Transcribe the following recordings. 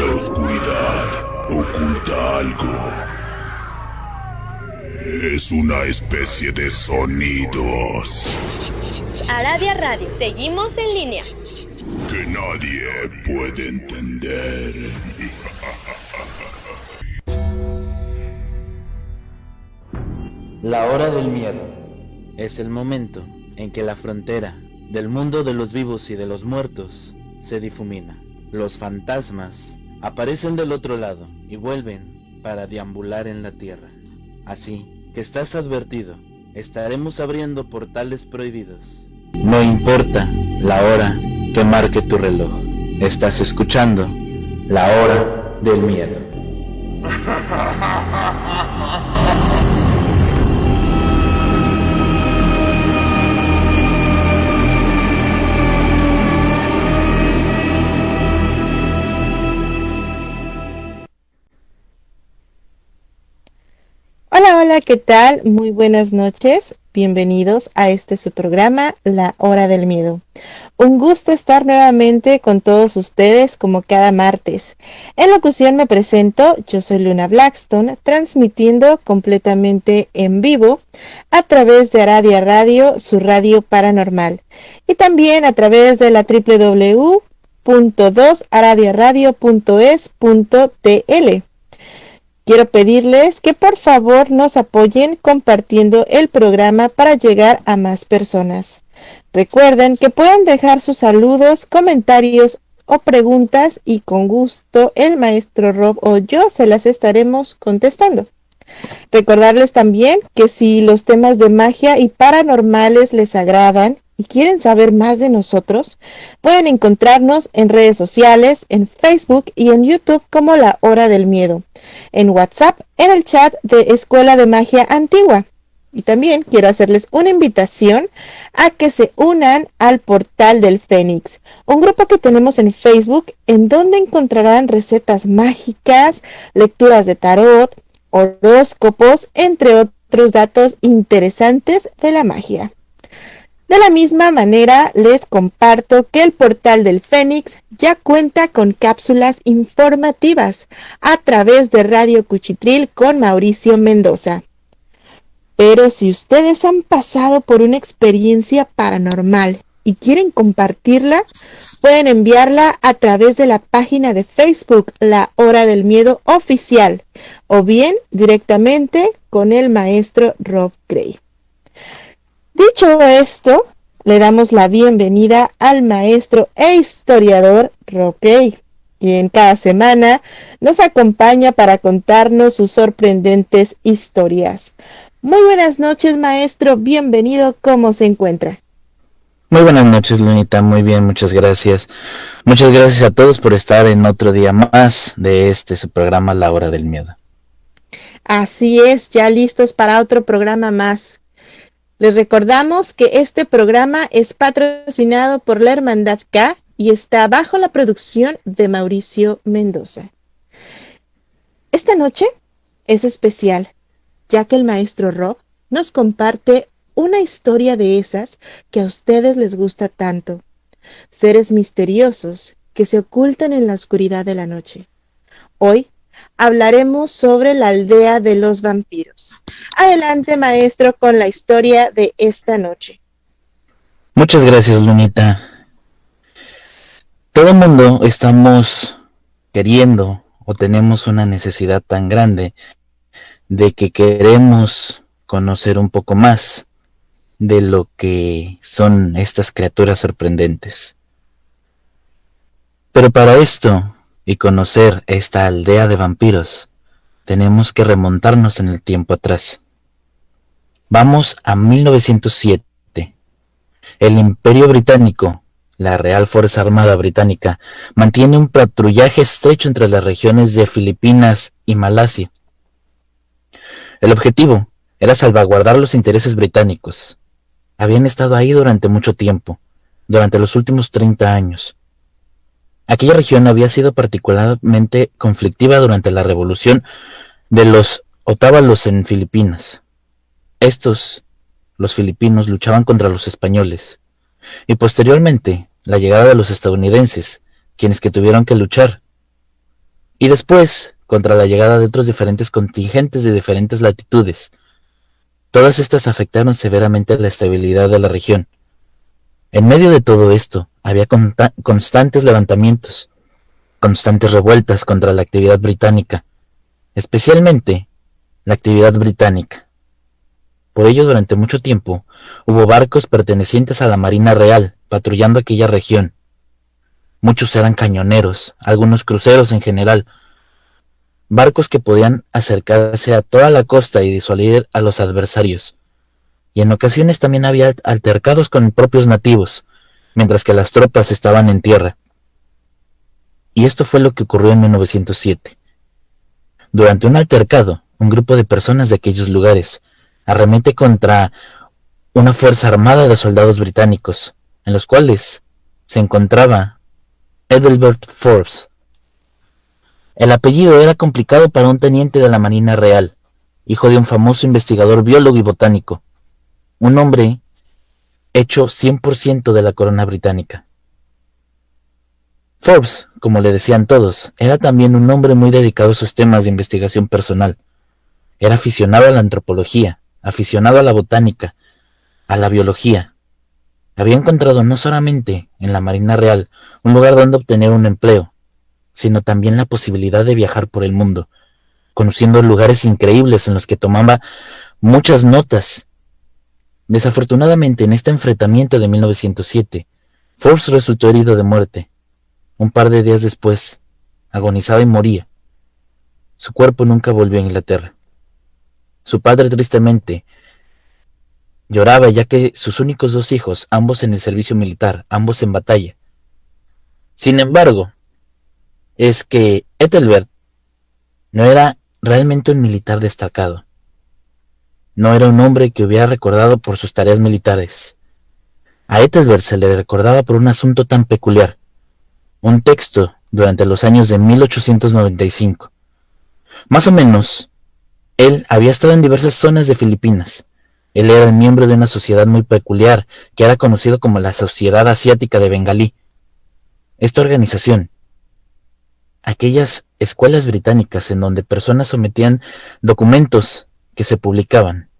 La oscuridad oculta algo. Es una especie de sonidos Aradia Radio, seguimos en línea. que nadie puede entender. La hora del miedo es el momento en que la frontera del mundo de los vivos y de los muertos se difumina. Los fantasmas aparecen del otro lado y vuelven para deambular en la tierra. Así que estás advertido, estaremos abriendo portales prohibidos. No importa la hora que marque tu reloj, estás escuchando La Hora del Miedo. Hola, ¿qué tal? Muy buenas noches. Bienvenidos a su programa, La Hora del Miedo. Un gusto estar nuevamente con todos ustedes como cada martes. En locución me presento, yo soy Luna Blackstone, transmitiendo completamente en vivo a través de Aradia Radio, su radio paranormal, y también a través de la www.2aradiaradio.es.tl. Quiero pedirles que por favor nos apoyen compartiendo el programa para llegar a más personas. Recuerden que pueden dejar sus saludos, comentarios o preguntas y con gusto el maestro Rob o yo se las estaremos contestando. Recordarles también que si los temas de magia y paranormales les agradan y quieren saber más de nosotros, pueden encontrarnos en redes sociales, en Facebook y en YouTube como La Hora del Miedo, en WhatsApp, en el chat de Escuela de Magia Antigua. Y también quiero hacerles una invitación a que se unan al Portal del Fénix, un grupo que tenemos en Facebook en donde encontrarán recetas mágicas, lecturas de tarot, horóscopos, entre otros datos interesantes de la magia. De la misma manera, les comparto que el Portal del Fénix ya cuenta con cápsulas informativas a través de Radio Cuchitril con Mauricio Mendoza. Pero si ustedes han pasado por una experiencia paranormal y quieren compartirla, pueden enviarla a través de la página de Facebook La Hora del Miedo Oficial o bien directamente con el maestro Rob Gray. Dicho esto, le damos la bienvenida al maestro e historiador Rob Gray, quien cada semana nos acompaña para contarnos sus sorprendentes historias. Muy buenas noches, maestro, bienvenido, ¿cómo se encuentra? Muy buenas noches, Lunita, muy bien, muchas gracias. Muchas gracias a todos por estar en otro día más de su programa La Hora del Miedo. Así es, ya listos para otro programa más. Les recordamos que este programa es patrocinado por la Hermandad K y está bajo la producción de Mauricio Mendoza. Esta noche es especial, ya que el maestro Rob nos comparte una historia de esas que a ustedes les gusta tanto. Seres misteriosos que se ocultan en la oscuridad de la noche. Hoy hablaremos sobre la aldea de los vampiros. Adelante, maestro, con la historia de esta noche. Muchas gracias, Lunita. Todo el mundo estamos queriendo o tenemos una necesidad tan grande de que queremos conocer un poco más de lo que son estas criaturas sorprendentes. Pero para esto y conocer esta aldea de vampiros, tenemos que remontarnos en el tiempo atrás. Vamos a 1907. El Imperio Británico, la Real Fuerza Armada Británica, mantiene un patrullaje estrecho entre las regiones de Filipinas y Malasia. El objetivo era salvaguardar los intereses británicos. Habían estado ahí durante mucho tiempo, durante los últimos 30 años. Aquella región había sido particularmente conflictiva durante la revolución de los otávalos en Filipinas. Los filipinos, luchaban contra los españoles, y posteriormente la llegada de los estadounidenses, quienes que tuvieron que luchar y después contra la llegada de otros diferentes contingentes de diferentes latitudes. Todas estas afectaron severamente la estabilidad de la región. En medio de todo esto, había constantes levantamientos, constantes revueltas contra la actividad británica, especialmente la actividad británica. Por ello, durante mucho tiempo, hubo barcos pertenecientes a la Marina Real patrullando aquella región. Muchos eran cañoneros, algunos cruceros en general, barcos que podían acercarse a toda la costa y disuadir a los adversarios. Y en ocasiones también había altercados con propios nativos, mientras que las tropas estaban en tierra. Y esto fue lo que ocurrió en 1907. Durante un altercado, un grupo de personas de aquellos lugares arremete contra una fuerza armada de soldados británicos, en los cuales se encontraba Ethelbert Forbes. El apellido era complicado para un teniente de la Marina Real, hijo de un famoso investigador biólogo y botánico, un hombre hecho 100% de la corona británica. Forbes, como le decían todos, era también un hombre muy dedicado a sus temas de investigación personal. Era aficionado a la antropología, aficionado a la botánica, a la biología. Había encontrado no solamente en la Marina Real un lugar donde obtener un empleo, sino también la posibilidad de viajar por el mundo, conociendo lugares increíbles en los que tomaba muchas notas. Desafortunadamente, en este enfrentamiento de 1907, Forbes resultó herido de muerte. Un par de días después, agonizaba y moría. Su cuerpo nunca volvió a Inglaterra. Su padre tristemente lloraba ya que sus únicos 2 hijos, ambos en el servicio militar, ambos en batalla. Sin embargo, es que Ethelbert no era realmente un militar destacado. No era un hombre que hubiera recordado por sus tareas militares. A Ethelbert se le recordaba por un asunto tan peculiar, un texto durante los años de 1895. Más o menos, él había estado en diversas zonas de Filipinas. Él era el miembro de una sociedad muy peculiar que era conocido como la Sociedad Asiática de Bengalí. Esta organización, aquellas escuelas británicas en donde personas sometían documentos que se publicaban.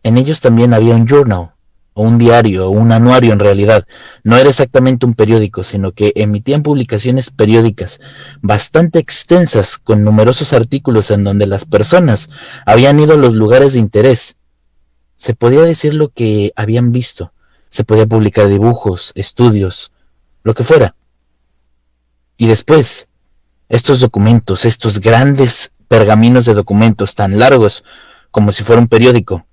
En ellos también había un journal, o un diario, o un anuario en realidad. No era exactamente un periódico, sino que emitían publicaciones periódicas bastante extensas con numerosos artículos en donde las personas habían ido a los lugares de interés. Se podía decir lo que habían visto, se podía publicar dibujos, estudios, lo que fuera. Y después, estos documentos, estos grandes pergaminos de documentos tan largos como si fuera un periódico,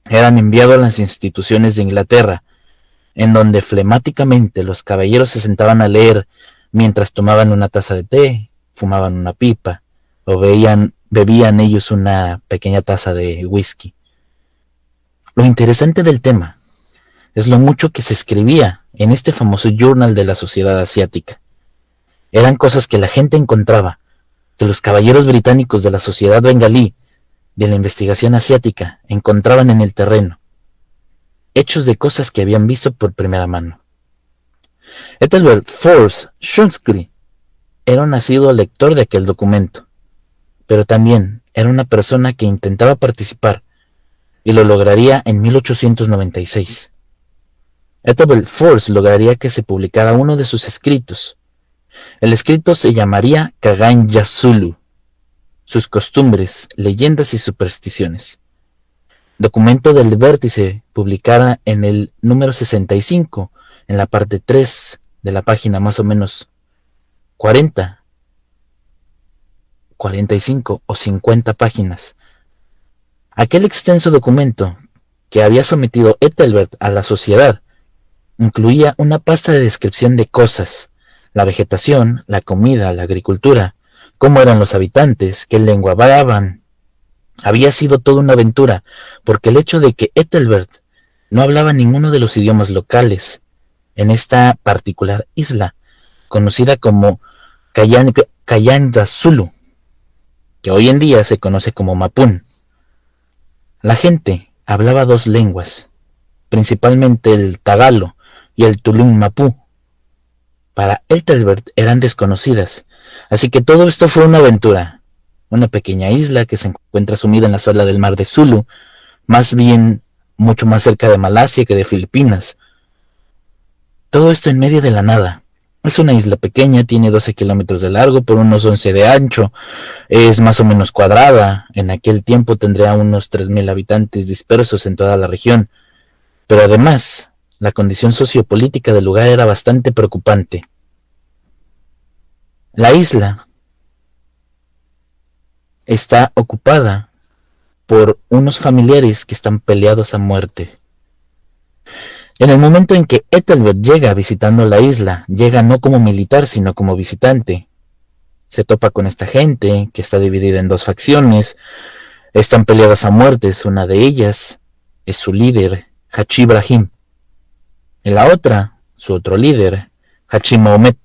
eran enviados a las instituciones de Inglaterra, en donde flemáticamente los caballeros se sentaban a leer mientras tomaban una taza de té, fumaban una pipa, o bebían ellos una pequeña taza de whisky. Lo interesante del tema es lo mucho que se escribía en este famoso journal de la Sociedad Asiática. Eran cosas que la gente encontraba, que los caballeros británicos de la Sociedad Bengalí de la investigación asiática encontraban en el terreno, hechos de cosas que habían visto por primera mano. Ethelbert Forbes Shrewsbury era un nacido lector de aquel documento, pero también era una persona que intentaba participar, y lo lograría en 1896. Ethelbert Forbes lograría que se publicara uno de sus escritos. El escrito se llamaría Kagan Yasulu, sus costumbres, leyendas y supersticiones. Documento del vértice, publicada en el número 65, en la parte 3 de la página más o menos 40, 45 o 50 páginas. Aquel extenso documento que había sometido Ethelbert a la sociedad incluía una pasta de descripción de cosas, la vegetación, la comida, la agricultura, cómo eran los habitantes, qué lengua hablaban. Había sido toda una aventura, porque el hecho de que Ethelbert no hablaba ninguno de los idiomas locales en esta particular isla, conocida como Kayan Zulu, que hoy en día se conoce como Mapún. La gente hablaba 2 lenguas, principalmente el tagalo y el tulum mapú, para Ethelbert eran desconocidas, así que todo esto fue una aventura, una pequeña isla que se encuentra sumida en la sola del mar de Sulu, más bien mucho más cerca de Malasia que de Filipinas. Todo esto en medio de la nada. Es una isla pequeña, tiene 12 kilómetros de largo por unos 11 de ancho, es más o menos cuadrada, en aquel tiempo tendría unos 3.000 habitantes dispersos en toda la región, pero además, la condición sociopolítica del lugar era bastante preocupante. La isla está ocupada por unos familiares que están peleados a muerte. En el momento en que Ethelbert llega visitando la isla, llega no como militar, sino como visitante. Se topa con esta gente, que está dividida en dos facciones, están peleadas a muertes, una de ellas es su líder, Hachi Ibrahim, y la otra, su otro líder, Hachi Mahomet.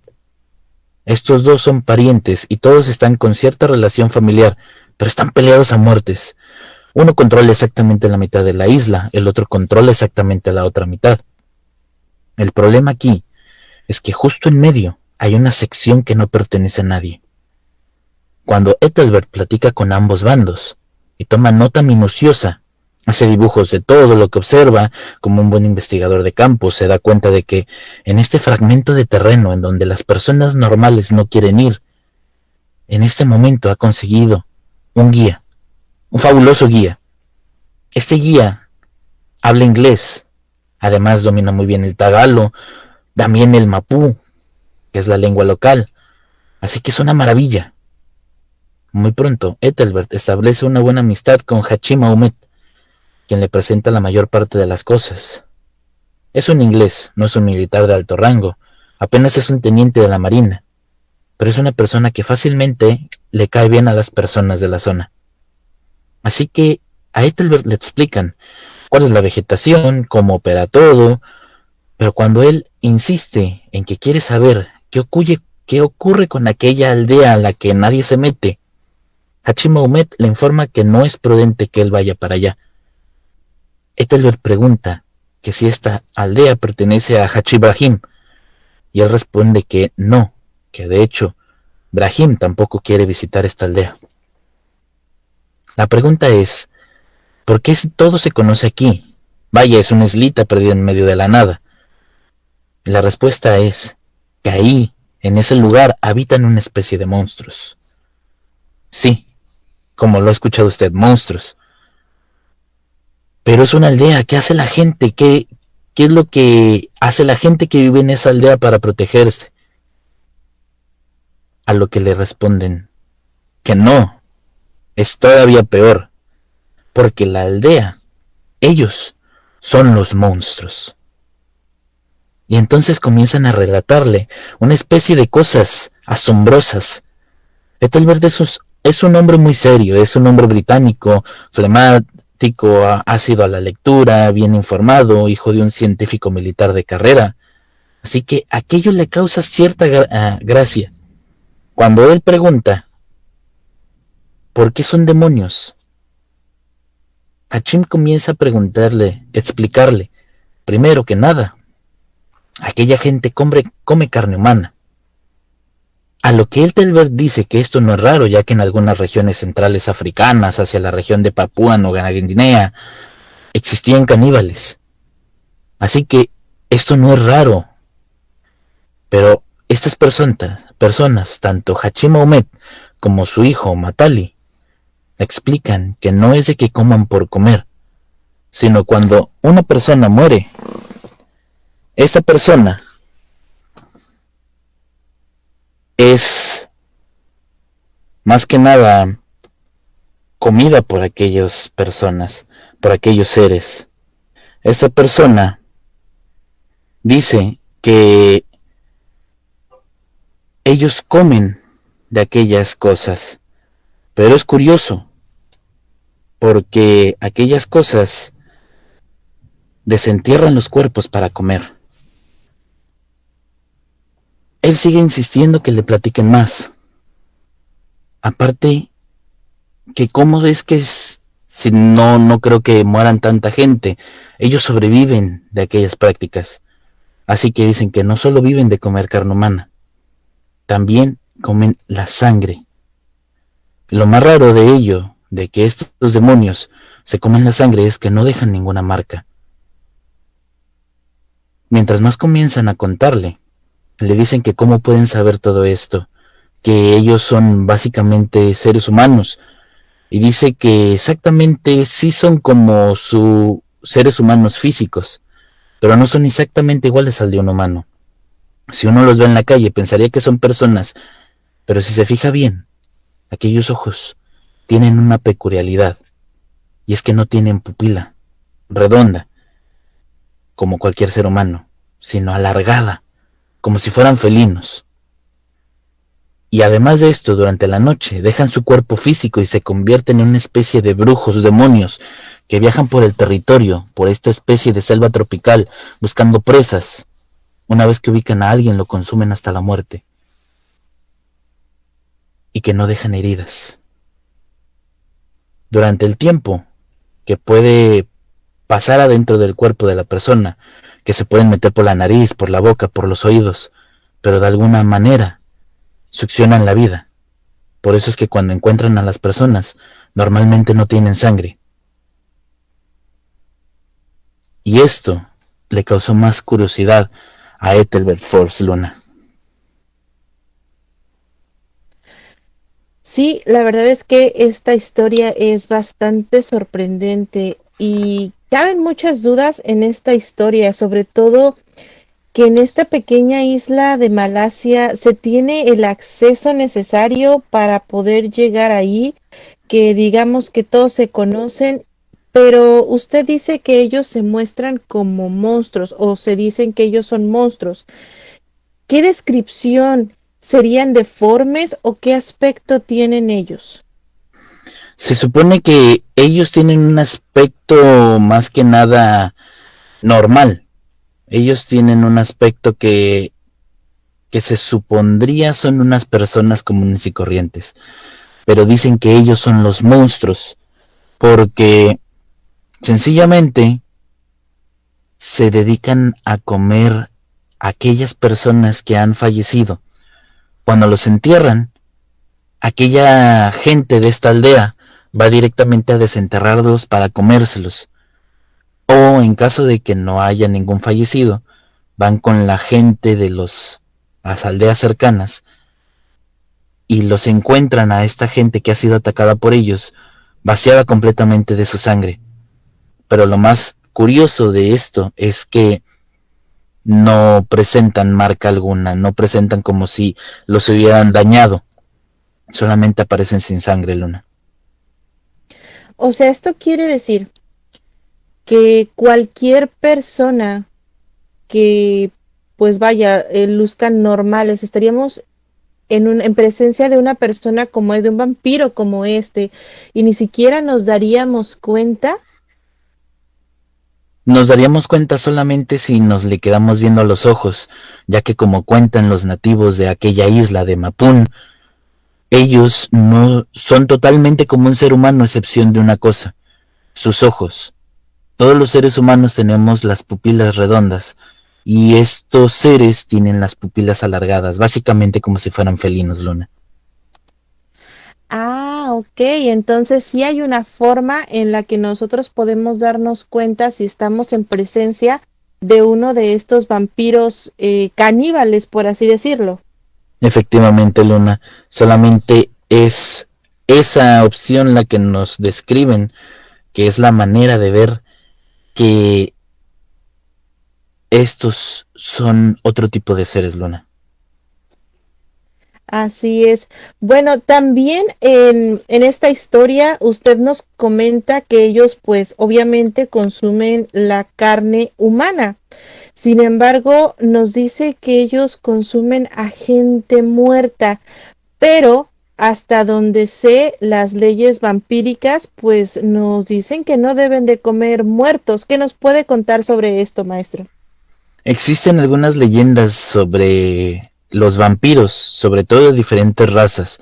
Estos dos son parientes y todos están con cierta relación familiar, pero están peleados a muertes. Uno controla exactamente la mitad de la isla, el otro controla exactamente la otra mitad. El problema aquí es que justo en medio hay una sección que no pertenece a nadie. Cuando Ethelbert platica con ambos bandos y toma nota minuciosa, hace dibujos de todo lo que observa, como un buen investigador de campo, se da cuenta de que en este fragmento de terreno en donde las personas normales no quieren ir, en este momento ha conseguido un guía. Un fabuloso guía. Este guía habla inglés, además domina muy bien el tagalo, también el mapú, que es la lengua local, así que es una maravilla. Muy pronto, Ethelbert establece una buena amistad con Hachi Mahomet, quien le presenta la mayor parte de las cosas. Es un inglés, no es un militar de alto rango, apenas es un teniente de la marina, pero es una persona que fácilmente le cae bien a las personas de la zona. Así que a Ethelbert le explican cuál es la vegetación, cómo opera todo, pero cuando él insiste en que quiere saber qué ocurre con aquella aldea a la que nadie se mete, Hachi Mahomet le informa que no es prudente que él vaya para allá. Ethelbert pregunta que si esta aldea pertenece a Hachi Ibrahim, y él responde que no, que de hecho Ibrahim tampoco quiere visitar esta aldea. La pregunta es, ¿por qué todo se conoce aquí? Vaya, es una islita perdida en medio de la nada. Y la respuesta es que ahí, en ese lugar, habitan una especie de monstruos. Sí, como lo ha escuchado usted, monstruos. Pero es una aldea. ¿Qué hace la gente? ¿Qué es lo que hace la gente que vive en esa aldea para protegerse? A lo que le responden que no. Es todavía peor, porque la aldea, ellos son los monstruos. Y entonces comienzan a relatarle una especie de cosas asombrosas. Ethelbert es un hombre muy serio, es un hombre británico, flemático, ácido a la lectura, bien informado, hijo de un científico militar de carrera. Así que aquello le causa cierta gracia. Cuando él pregunta, ¿por qué son demonios? Hachim comienza a explicarle, primero que nada, aquella gente come carne humana. A lo que Ethelbert dice que esto no es raro, ya que en algunas regiones centrales africanas, hacia la región de Papúa Nueva Guinea, existían caníbales. Así que esto no es raro. Pero estas personas, tanto Hachi Mahomet como su hijo Matali, explican que no es de que coman por comer, sino cuando una persona muere, esta persona es más que nada comida por aquellas personas, por aquellos seres. Esta persona dice que ellos comen de aquellas cosas, pero es curioso, porque aquellas cosas desentierran los cuerpos para comer. Él sigue insistiendo que le platiquen más. Aparte, que cómo es que si no creo que mueran tanta gente. Ellos sobreviven de aquellas prácticas. Así que dicen que no solo viven de comer carne humana, también comen la sangre. Lo más raro de ello, de que estos demonios se comen la sangre, es que no dejan ninguna marca. Mientras más comienzan a contarle, le dicen que cómo pueden saber todo esto, que ellos son básicamente seres humanos, y dice que exactamente sí son como sus seres humanos físicos, pero no son exactamente iguales al de un humano. Si uno los ve en la calle pensaría que son personas, pero si se fija bien, aquellos ojos tienen una peculiaridad, y es que no tienen pupila redonda, como cualquier ser humano, sino alargada, como si fueran felinos. Y además de esto, durante la noche dejan su cuerpo físico y se convierten en una especie de brujos, demonios, que viajan por el territorio, por esta especie de selva tropical, buscando presas. Una vez que ubican a alguien, lo consumen hasta la muerte. Y que no dejan heridas. Durante el tiempo que puede pasar adentro del cuerpo de la persona, que se pueden meter por la nariz, por la boca, por los oídos, pero de alguna manera succionan la vida. Por eso es que cuando encuentran a las personas, normalmente no tienen sangre. Y esto le causó más curiosidad a Ethelbert Forbes, Luna. Sí, la verdad es que esta historia es bastante sorprendente y caben muchas dudas en esta historia, sobre todo que en esta pequeña isla de Malasia se tiene el acceso necesario para poder llegar ahí, que digamos que todos se conocen, pero usted dice que ellos se muestran como monstruos o se dicen que ellos son monstruos. ¿Qué descripción? ¿Serían deformes o qué aspecto tienen ellos? Se supone que ellos tienen un aspecto más que nada normal. Ellos tienen un aspecto que se supondría son unas personas comunes y corrientes, pero dicen que ellos son los monstruos, porque sencillamente se dedican a comer a aquellas personas que han fallecido. Cuando los entierran, aquella gente de esta aldea va directamente a desenterrarlos para comérselos. O en caso de que no haya ningún fallecido, van con la gente de las aldeas cercanas y los encuentran a esta gente que ha sido atacada por ellos, vaciada completamente de su sangre. Pero lo más curioso de esto es que no presentan marca alguna, no presentan como si los hubieran dañado, solamente aparecen sin sangre, Luna. O sea, esto quiere decir que cualquier persona que pues vaya, luzcan normales, estaríamos en presencia de una persona como es, de un vampiro como este, y ni siquiera nos daríamos cuenta. Nos daríamos cuenta solamente si nos le quedamos viendo a los ojos, ya que como cuentan los nativos de aquella isla de Mapun, ellos no son totalmente como un ser humano, a excepción de una cosa, sus ojos. Todos los seres humanos tenemos las pupilas redondas, y estos seres tienen las pupilas alargadas, básicamente como si fueran felinos, Luna. Ah, ok, entonces sí hay una forma en la que nosotros podemos darnos cuenta si estamos en presencia de uno de estos vampiros caníbales, por así decirlo. Efectivamente, Luna, solamente es esa opción la que nos describen, que es la manera de ver que estos son otro tipo de seres, Luna. Así es. Bueno, también en esta historia usted nos comenta que ellos pues obviamente consumen la carne humana. Sin embargo, nos dice que ellos consumen a gente muerta, pero hasta donde sé, las leyes vampíricas pues nos dicen que no deben de comer muertos. ¿Qué nos puede contar sobre esto, maestro? Existen algunas leyendas sobre los vampiros, sobre todo de diferentes razas.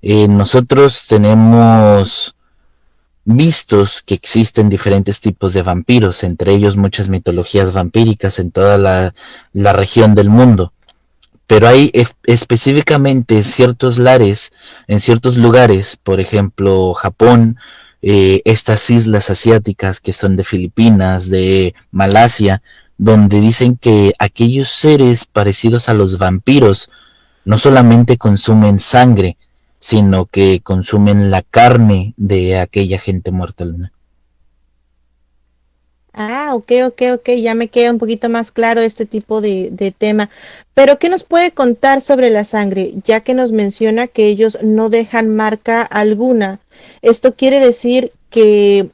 Nosotros tenemos vistos que existen diferentes tipos de vampiros, entre ellos muchas mitologías vampíricas en toda la región del mundo. Pero hay específicamente ciertos lares, en ciertos lugares, por ejemplo Japón, estas islas asiáticas que son de Filipinas, de Malasia, donde dicen que aquellos seres parecidos a los vampiros no solamente consumen sangre, sino que consumen la carne de aquella gente muerta, Luna. Ah, ok, ya me queda un poquito más claro este tipo de tema. Pero, ¿qué nos puede contar sobre la sangre? Ya que nos menciona que ellos no dejan marca alguna. ¿Esto quiere decir que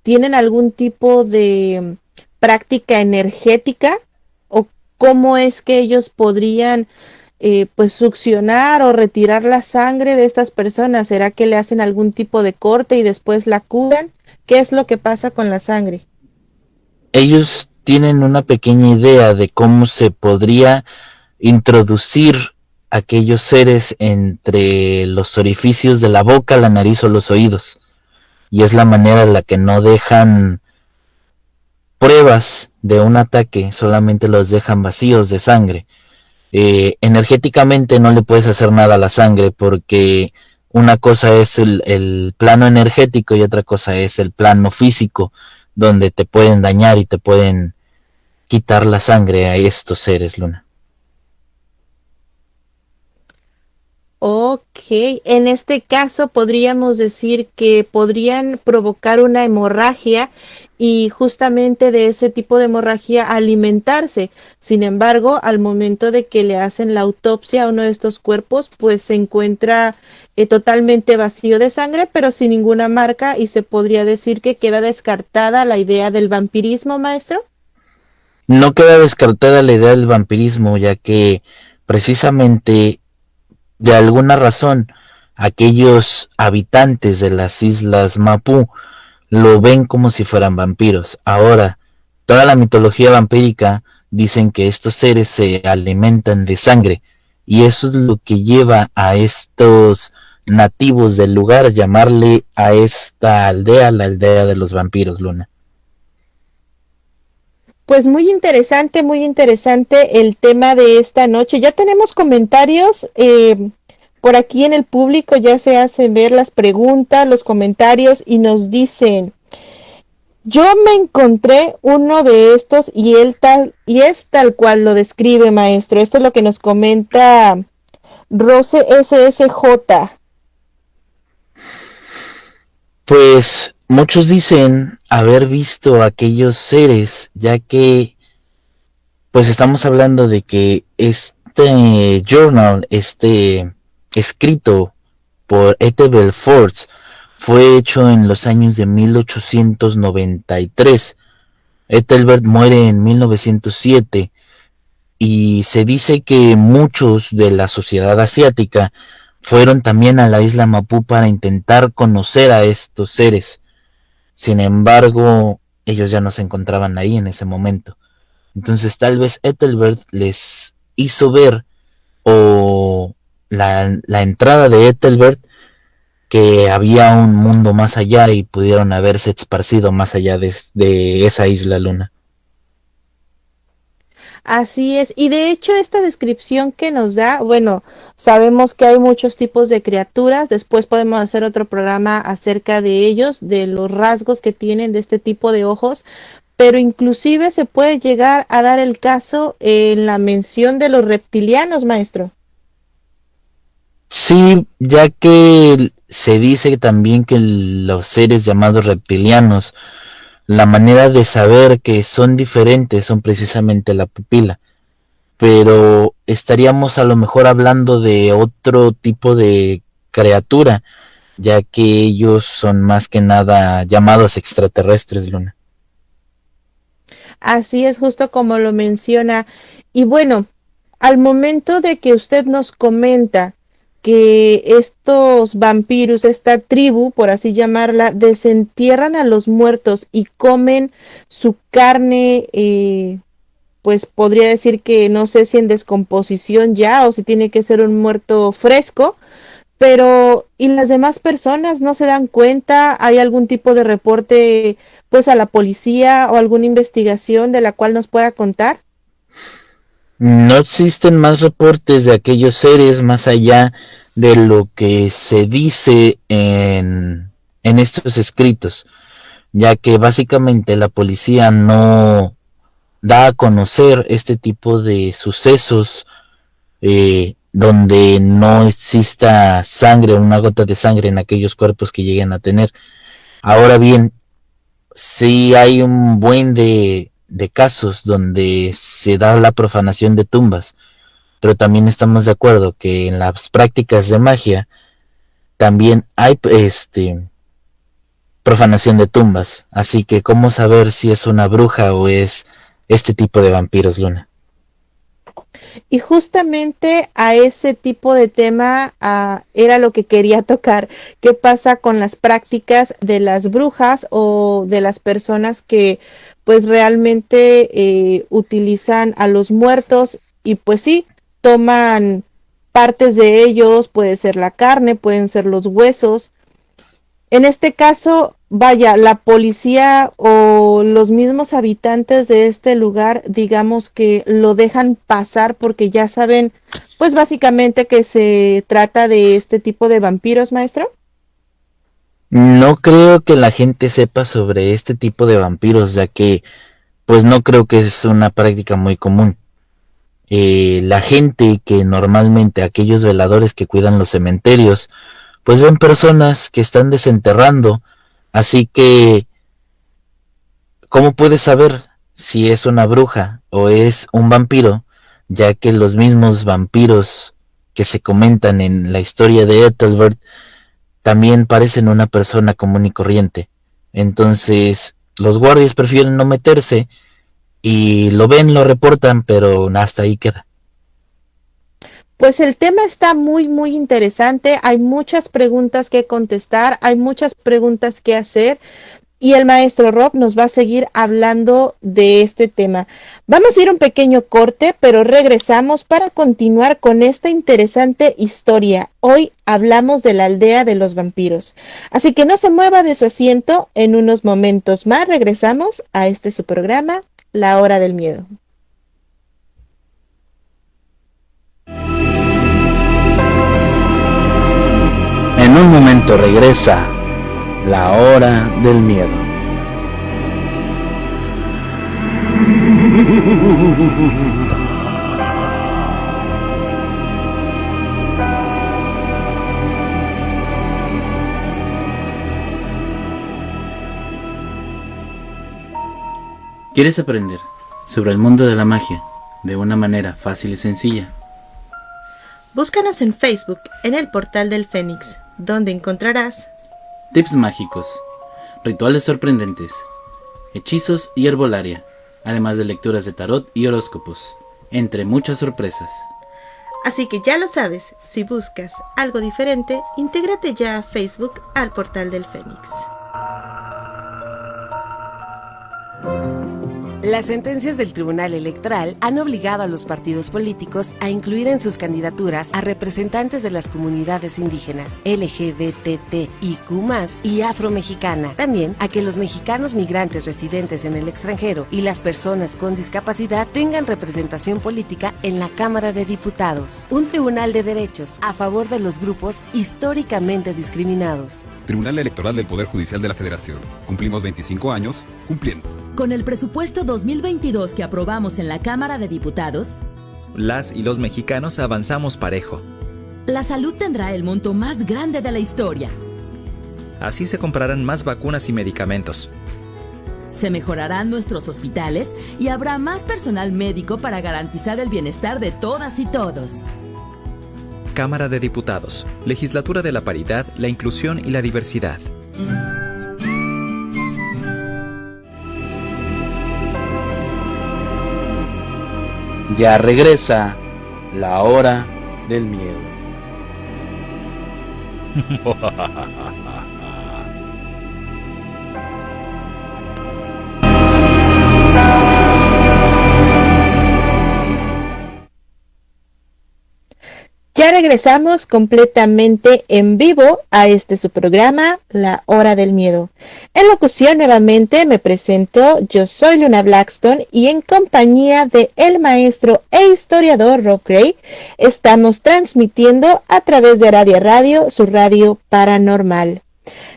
tienen algún tipo de práctica energética? ¿O cómo es que ellos podrían pues succionar o retirar la sangre de estas personas? ¿Será que le hacen algún tipo de corte y después la curan? ¿Qué es lo que pasa con la sangre? Ellos tienen una pequeña idea de cómo se podría introducir aquellos seres entre los orificios de la boca, la nariz o los oídos. Y es la manera en la que no dejan pruebas de un ataque, solamente los dejan vacíos de sangre. Energéticamente no le puedes hacer nada a la sangre porque una cosa es el plano energético y otra cosa es el plano físico, donde te pueden dañar y te pueden quitar la sangre a estos seres, Luna. Ok, en este caso podríamos decir que podrían provocar una hemorragia y justamente de ese tipo de hemorragia alimentarse. Sin embargo, al momento de que le hacen la autopsia a uno de estos cuerpos, pues se encuentra totalmente vacío de sangre, pero sin ninguna marca, y se podría decir que queda descartada la idea del vampirismo, maestro. No queda descartada la idea del vampirismo, ya que precisamente de alguna razón aquellos habitantes de las islas Mapu lo ven como si fueran vampiros. Ahora, toda la mitología vampírica dicen que estos seres se alimentan de sangre, y eso es lo que lleva a estos nativos del lugar llamarle a esta aldea la aldea de los vampiros, Luna. Pues muy interesante el tema de esta noche. Ya tenemos comentarios por aquí en el público, ya se hacen ver las preguntas, los comentarios y nos dicen: yo me encontré uno de estos y es tal cual lo describe, maestro. Esto es lo que nos comenta Rose SSJ. Pues muchos dicen haber visto aquellos seres, ya que pues estamos hablando de que este journal, este escrito por Ethelbert Forbes, fue hecho en los años de 1893. Ethelbert muere en 1907 y se dice que muchos de la sociedad asiática fueron también a la isla Mapu para intentar conocer a estos seres. Sin embargo, ellos ya no se encontraban ahí en ese momento. Entonces tal vez Ethelbert les hizo ver, o la entrada de Ethelbert, que había un mundo más allá y pudieron haberse esparcido más allá de esa isla, Luna. Así es, y de hecho esta descripción que nos da, bueno, sabemos que hay muchos tipos de criaturas, después podemos hacer otro programa acerca de ellos, de los rasgos que tienen de este tipo de ojos, pero inclusive se puede llegar a dar el caso en la mención de los reptilianos, maestro. Sí, ya que se dice también que los seres llamados reptilianos, la manera de saber que son diferentes son precisamente la pupila, pero estaríamos a lo mejor hablando de otro tipo de criatura, ya que ellos son más que nada llamados extraterrestres, Luna. Así es, justo como lo menciona. Y bueno, al momento de que usted nos comenta que estos vampiros, esta tribu, por así llamarla, desentierran a los muertos y comen su carne, pues podría decir que no sé si en descomposición ya o si tiene que ser un muerto fresco, pero ¿y las demás personas no se dan cuenta? ¿Hay algún tipo de reporte pues a la policía o alguna investigación de la cual nos pueda contar? No existen más reportes de aquellos seres más allá de lo que se dice en estos escritos, ya que básicamente la policía no da a conocer este tipo de sucesos donde no exista sangre, una gota de sangre en aquellos cuerpos que lleguen a tener. Ahora bien, sí hay un buen de casos donde se da la profanación de tumbas, pero también estamos de acuerdo que en las prácticas de magia también hay profanación de tumbas, así que ¿cómo saber si es una bruja o es este tipo de vampiros, Luna? Y justamente a ese tipo de tema era lo que quería tocar. ¿Qué pasa con las prácticas de las brujas o de las personas que pues realmente utilizan a los muertos y pues sí, toman partes de ellos, puede ser la carne, pueden ser los huesos? En este caso, vaya, la policía o los mismos habitantes de este lugar, digamos que lo dejan pasar porque ya saben, pues básicamente que se trata de este tipo de vampiros, maestro. No creo que la gente sepa sobre este tipo de vampiros, ya que pues no creo que es una práctica muy común. La gente que normalmente, aquellos veladores que cuidan los cementerios, pues ven personas que están desenterrando, así que ¿cómo puedes saber si es una bruja o es un vampiro? Ya que los mismos vampiros que se comentan en la historia de Ethelbert también parecen una persona común y corriente. Entonces los guardias prefieren no meterse y lo ven, lo reportan, pero hasta ahí queda. Pues el tema está muy, muy interesante. Hay muchas preguntas que contestar, hay muchas preguntas que hacer y el maestro Rob nos va a seguir hablando de este tema. Vamos a ir a un pequeño corte, pero regresamos para continuar con esta interesante historia. Hoy hablamos de la aldea de los vampiros. Así que no se mueva de su asiento, en unos momentos más regresamos a su programa, La Hora del Miedo. En un momento regresa La Hora del Miedo. ¿Quieres aprender sobre el mundo de la magia de una manera fácil y sencilla? Búscanos en Facebook en el Portal del Fénix, donde encontrarás tips mágicos, rituales sorprendentes, hechizos y herbolaria, además de lecturas de tarot y horóscopos, entre muchas sorpresas. Así que ya lo sabes, si buscas algo diferente, intégrate ya a Facebook al Portal del Fénix. Las sentencias del Tribunal Electoral han obligado a los partidos políticos a incluir en sus candidaturas a representantes de las comunidades indígenas, LGBTIQ+, y afromexicana. También a que los mexicanos migrantes residentes en el extranjero y las personas con discapacidad tengan representación política en la Cámara de Diputados. Un tribunal de derechos a favor de los grupos históricamente discriminados. Tribunal Electoral del Poder Judicial de la Federación. Cumplimos 25 años cumpliendo. Con el presupuesto 2022 que aprobamos en la Cámara de Diputados, las y los mexicanos avanzamos parejo. La salud tendrá el monto más grande de la historia. Así se comprarán más vacunas y medicamentos. Se mejorarán nuestros hospitales y habrá más personal médico para garantizar el bienestar de todas y todos. Cámara de Diputados, Legislatura de la Paridad, la Inclusión y la Diversidad. Ya regresa La Hora del Miedo. Ya regresamos completamente en vivo a su programa, La Hora del Miedo. En locución nuevamente me presento, yo soy Luna Blackstone y en compañía de el maestro e historiador Rob Gray estamos transmitiendo a través de Aradia Radio, su radio paranormal.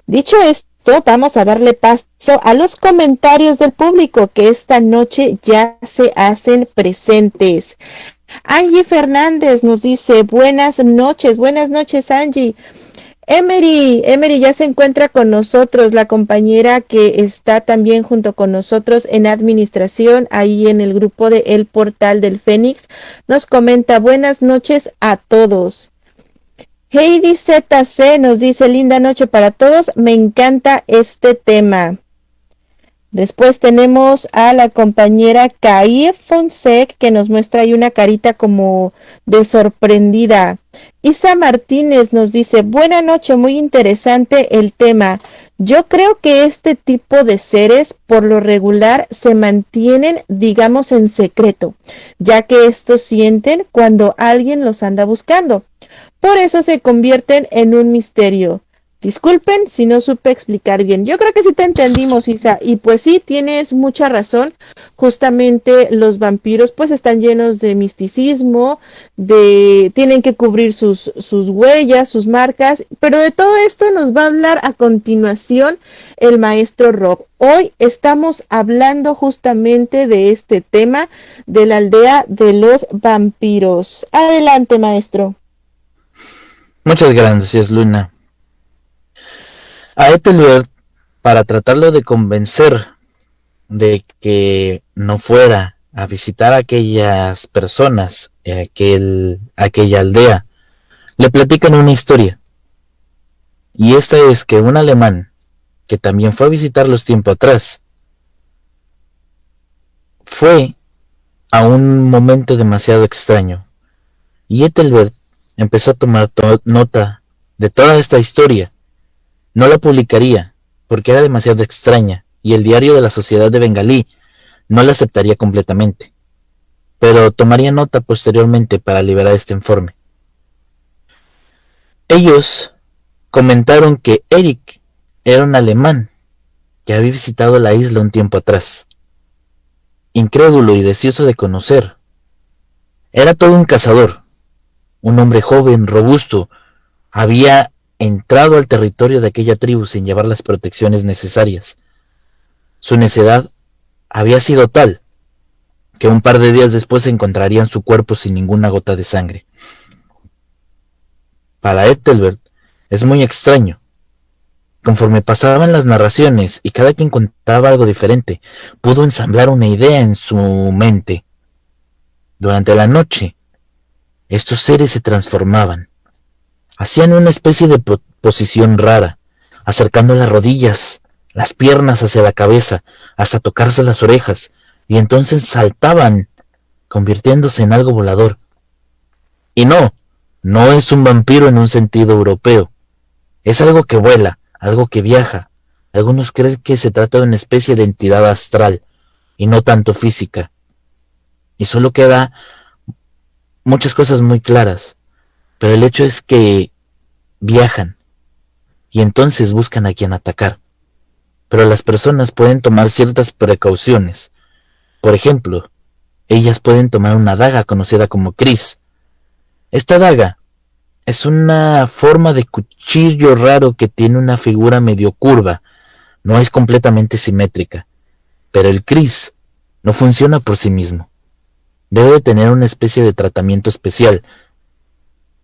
Dicho esto, vamos a darle paso a los comentarios del público que esta noche ya se hacen presentes. Angie Fernández nos dice buenas noches Angie. Emery ya se encuentra con nosotros, la compañera que está también junto con nosotros en administración, ahí en el grupo de El Portal del Fénix, nos comenta buenas noches a todos. Heidi ZC nos dice linda noche para todos, me encanta este tema. Después tenemos a la compañera Kai Fonsec que nos muestra ahí una carita como de sorprendida. Isa Martínez nos dice, buena noche, muy interesante el tema. Yo creo que este tipo de seres por lo regular se mantienen, digamos, en secreto, ya que estos sienten cuando alguien los anda buscando. Por eso se convierten en un misterio. Disculpen si no supe explicar bien. Yo creo que sí te entendimos, Isa. Y pues sí, tienes mucha razón. Justamente los vampiros pues están llenos de misticismo, tienen que cubrir sus huellas, sus marcas. Pero de todo esto nos va a hablar a continuación el maestro Rob. Hoy estamos hablando justamente de este tema de la aldea de los vampiros. Adelante, maestro. Muchas gracias, Luna. A Ethelbert, para tratarlo de convencer de que no fuera a visitar a aquellas personas, aquella aldea, le platican una historia. Y esta es que un alemán, que también fue a visitarlos tiempo atrás, fue a un momento demasiado extraño. Y Ethelbert empezó a tomar nota de toda esta historia. No la publicaría, porque era demasiado extraña, y el diario de la Sociedad de Bengalí no la aceptaría completamente, pero tomaría nota posteriormente para liberar este informe. Ellos comentaron que Eric era un alemán que había visitado la isla un tiempo atrás. Incrédulo y deseoso de conocer, era todo un cazador, un hombre joven, robusto, había entrado al territorio de aquella tribu sin llevar las protecciones necesarias. Su necedad había sido tal que un par de días después encontrarían su cuerpo sin ninguna gota de sangre. Para Ethelbert es muy extraño. Conforme pasaban las narraciones y cada quien contaba algo diferente, pudo ensamblar una idea en su mente. Durante la noche, estos seres se transformaban. Hacían una especie de posición rara, acercando las rodillas, las piernas hacia la cabeza, hasta tocarse las orejas, y entonces saltaban, convirtiéndose en algo volador. Y no es un vampiro en un sentido europeo. Es algo que vuela, algo que viaja. Algunos creen que se trata de una especie de entidad astral, y no tanto física. Y solo queda muchas cosas muy claras. Pero el hecho es que viajan y entonces buscan a quien atacar. Pero las personas pueden tomar ciertas precauciones. Por ejemplo, ellas pueden tomar una daga conocida como Kris. Esta daga es una forma de cuchillo raro que tiene una figura medio curva. No es completamente simétrica. Pero el Kris no funciona por sí mismo. Debe de tener una especie de tratamiento especial.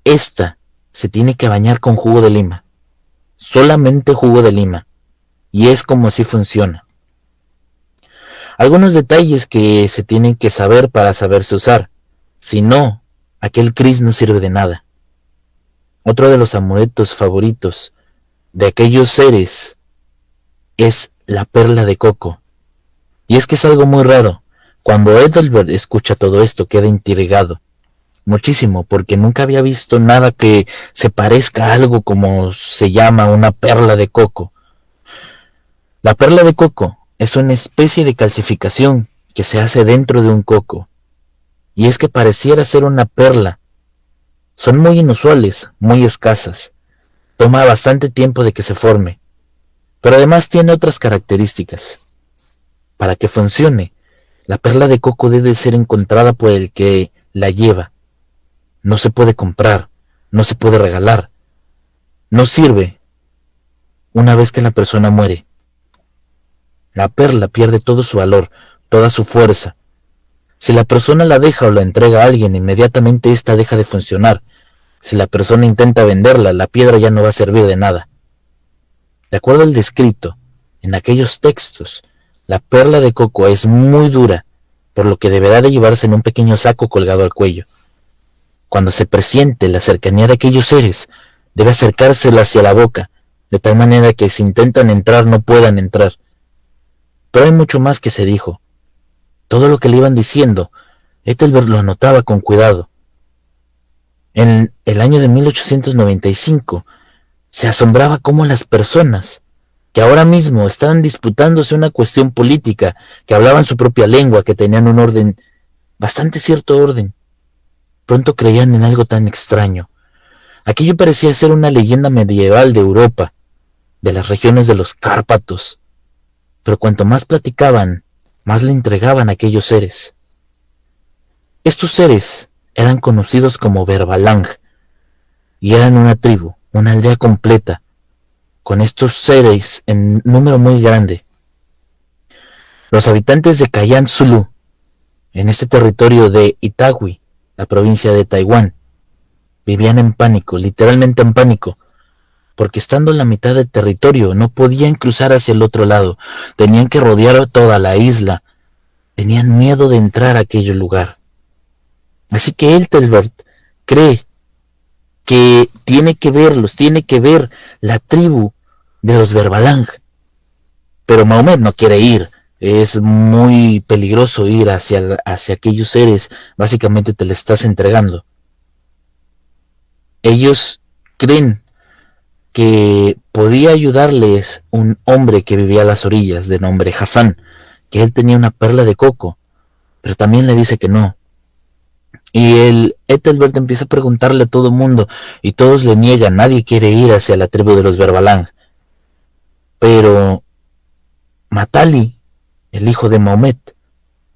Esta se tiene que bañar con jugo de lima, solamente jugo de lima, y es como así funciona. Algunos detalles que se tienen que saber para saberse usar, si no, aquel Kris no sirve de nada. Otro de los amuletos favoritos de aquellos seres es la perla de coco, y es que es algo muy raro. Cuando Ethelbert escucha todo esto queda intrigado. Muchísimo, porque nunca había visto nada que se parezca a algo como se llama una perla de coco. La perla de coco es una especie de calcificación que se hace dentro de un coco, y es que pareciera ser una perla, Son muy inusuales, muy escasas. Toma bastante tiempo de que se forme, pero además tiene otras características. Para que funcione, la perla de coco debe ser encontrada por el que la lleva. No se puede comprar, no se puede regalar. No sirve una vez que la persona muere. La perla pierde todo su valor, toda su fuerza. Si la persona la deja o la entrega a alguien, inmediatamente ésta deja de funcionar. Si la persona intenta venderla, la piedra ya no va a servir de nada. De acuerdo al descrito en aquellos textos, la perla de coco es muy dura, por lo que deberá de llevarse en un pequeño saco colgado al cuello. Cuando se presiente la cercanía de aquellos seres, debe acercársela hacia la boca, de tal manera que si intentan entrar no puedan entrar. Pero hay mucho más que se dijo. Todo lo que le iban diciendo, Ethelbert lo anotaba con cuidado. En el año de 1895, se asombraba cómo las personas, que ahora mismo estaban disputándose una cuestión política, que hablaban su propia lengua, que tenían un orden, bastante cierto orden, pronto creían en algo tan extraño. Aquello parecía ser una leyenda medieval de Europa, de las regiones de los Cárpatos, pero cuanto más platicaban, más le entregaban a aquellos seres. Estos seres eran conocidos como Verbalang, y eran una tribu, una aldea completa, con estos seres en número muy grande. Los habitantes de Kayan Zulu, en este territorio de Itagüí, la provincia de Taiwán, vivían en pánico, literalmente en pánico, porque estando en la mitad del territorio no podían cruzar hacia el otro lado, tenían que rodear toda la isla, tenían miedo de entrar a aquel lugar. Así que Ethelbert cree que tiene que ver la tribu de los Verbalang. Pero Mahomet no quiere ir, es muy peligroso ir hacia aquellos seres, básicamente te le estás entregando. Ellos creen que podía ayudarles un hombre que vivía a las orillas, de nombre Hassan, que él tenía una perla de coco, pero también le dice que no. Y el Ethelbert empieza a preguntarle a todo el mundo, y todos le niegan, nadie quiere ir hacia la tribu de los Verbalang. Pero Matali, el hijo de Mahomet,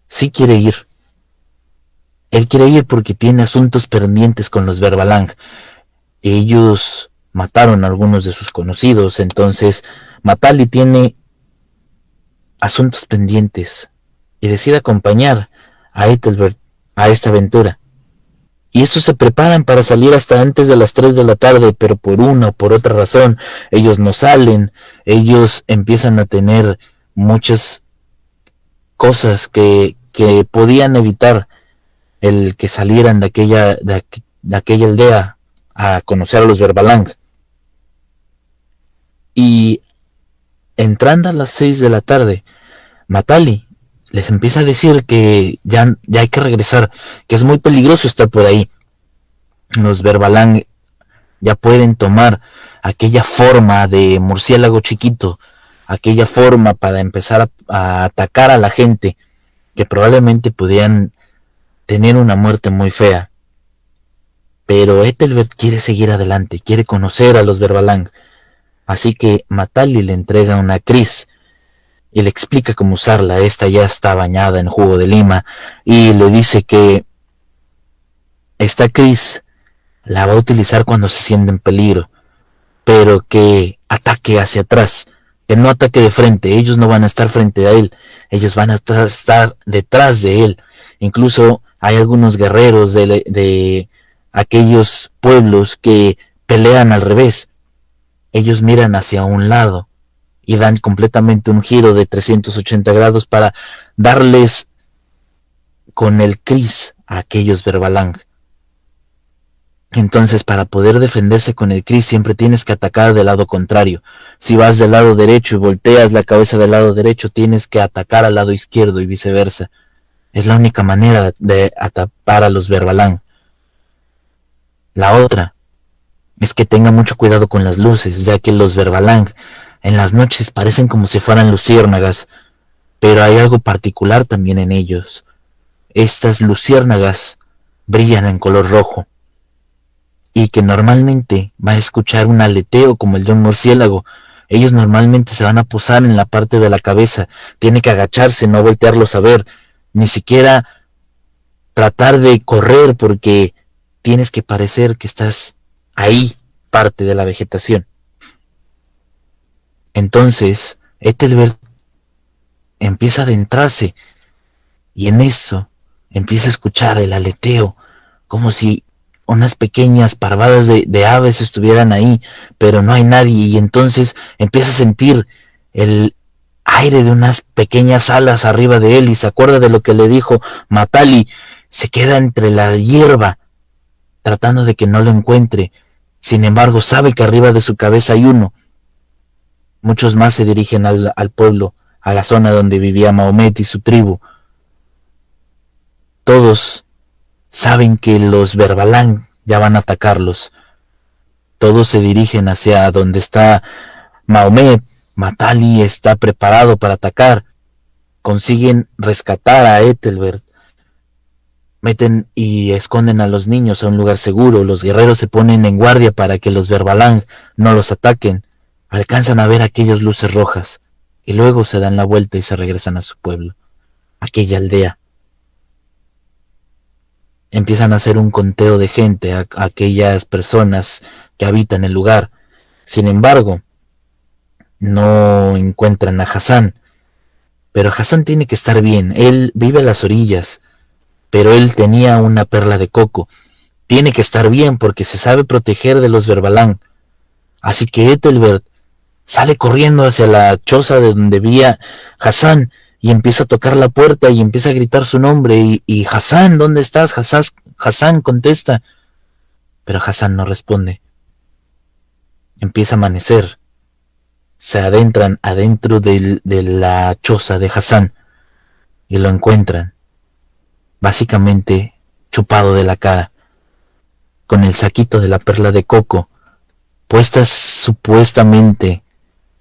sí quiere ir. Él quiere ir porque tiene asuntos pendientes con los Verbalang. Ellos mataron a algunos de sus conocidos, entonces Matali tiene asuntos pendientes y decide acompañar a Ethelbert a esta aventura. Y estos se preparan para salir hasta antes de las 3 de la tarde, pero por una o por otra razón, ellos no salen, ellos empiezan a tener muchas cosas que podían evitar el que salieran de aquella aldea a conocer a los Verbalang. Y entrando a las 6 de la tarde, Matali les empieza a decir que ya hay que regresar, que es muy peligroso estar por ahí. Los Verbalang ya pueden tomar aquella forma de murciélago chiquito, aquella forma para empezar a atacar a la gente, que probablemente podían tener una muerte muy fea. Pero Ethelbert quiere seguir adelante, quiere conocer a los Verbalang, así que Matali le entrega una kris y le explica cómo usarla. Esta ya está bañada en jugo de lima y le dice que esta kris la va a utilizar cuando se siente en peligro, pero que ataque hacia atrás, que no ataque de frente. Ellos no van a estar frente a él, ellos van a estar detrás de él. Incluso hay algunos guerreros de aquellos pueblos que pelean al revés. Ellos miran hacia un lado y dan completamente un giro de 380 grados para darles con el kris a aquellos Verbalang. Entonces, para poder defenderse con el kris siempre tienes que atacar del lado contrario. Si vas del lado derecho y volteas la cabeza del lado derecho, tienes que atacar al lado izquierdo y viceversa. Es la única manera de atrapar a los Verbalang. La otra es que tenga mucho cuidado con las luces, ya que los Verbalang en las noches parecen como si fueran luciérnagas, pero hay algo particular también en ellos. Estas luciérnagas brillan en color rojo. y que normalmente va a escuchar un aleteo como el de un murciélago. Ellos normalmente se van a posar en la parte de la cabeza, tiene que agacharse, no voltearlos a ver, ni siquiera tratar de correr porque tienes que parecer que estás ahí, parte de la vegetación. Entonces, Ethelbert empieza a adentrarse y en eso empieza a escuchar el aleteo, como si unas pequeñas parvadas de aves estuvieran ahí, pero no hay nadie, y entonces empieza a sentir el aire de unas pequeñas alas arriba de él y se acuerda de lo que le dijo Matali. Se queda entre la hierba tratando de que no lo encuentre. Sin embargo, sabe que arriba de su cabeza hay uno. Muchos más se dirigen al pueblo, a la zona donde vivía Mahomet y su tribu. Todos saben que los Verbalang ya van a atacarlos. Todos se dirigen hacia donde está Mahomet. Matali está preparado para atacar. Consiguen rescatar a Ethelbert. Meten y esconden a los niños a un lugar seguro. Los guerreros se ponen en guardia para que los Verbalang no los ataquen. Alcanzan a ver aquellas luces rojas y luego se dan la vuelta y se regresan a su pueblo, aquella aldea. Empiezan a hacer un conteo de gente, a aquellas personas que habitan el lugar. Sin embargo, no encuentran a Hassan. Pero Hassan tiene que estar bien. Él vive a las orillas, pero él tenía una perla de coco. Tiene que estar bien porque se sabe proteger de los Verbalang. Así que Ethelbert sale corriendo hacia la choza de donde vivía Hassan y empieza a tocar la puerta y empieza a gritar su nombre y Hassan, ¿dónde estás? Hassan contesta, pero Hassan no responde. Empieza a amanecer. Se adentran adentro de la choza de Hassan y lo encuentran básicamente chupado de la cara, con el saquito de la perla de coco puestas supuestamente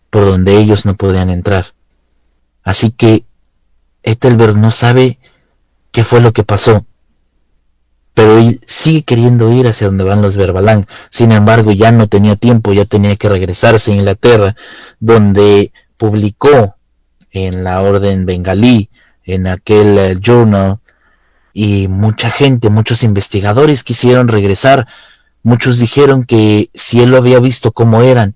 por donde ellos no podían entrar. Así que Ethelbert no sabe qué fue lo que pasó, pero él sigue queriendo ir hacia donde van los Verbalang. Sin embargo, ya no tenía tiempo, ya tenía que regresarse a Inglaterra, donde publicó en la Orden Bengalí, en aquel journal, y mucha gente, muchos investigadores quisieron regresar. Muchos dijeron que si él lo había visto cómo eran,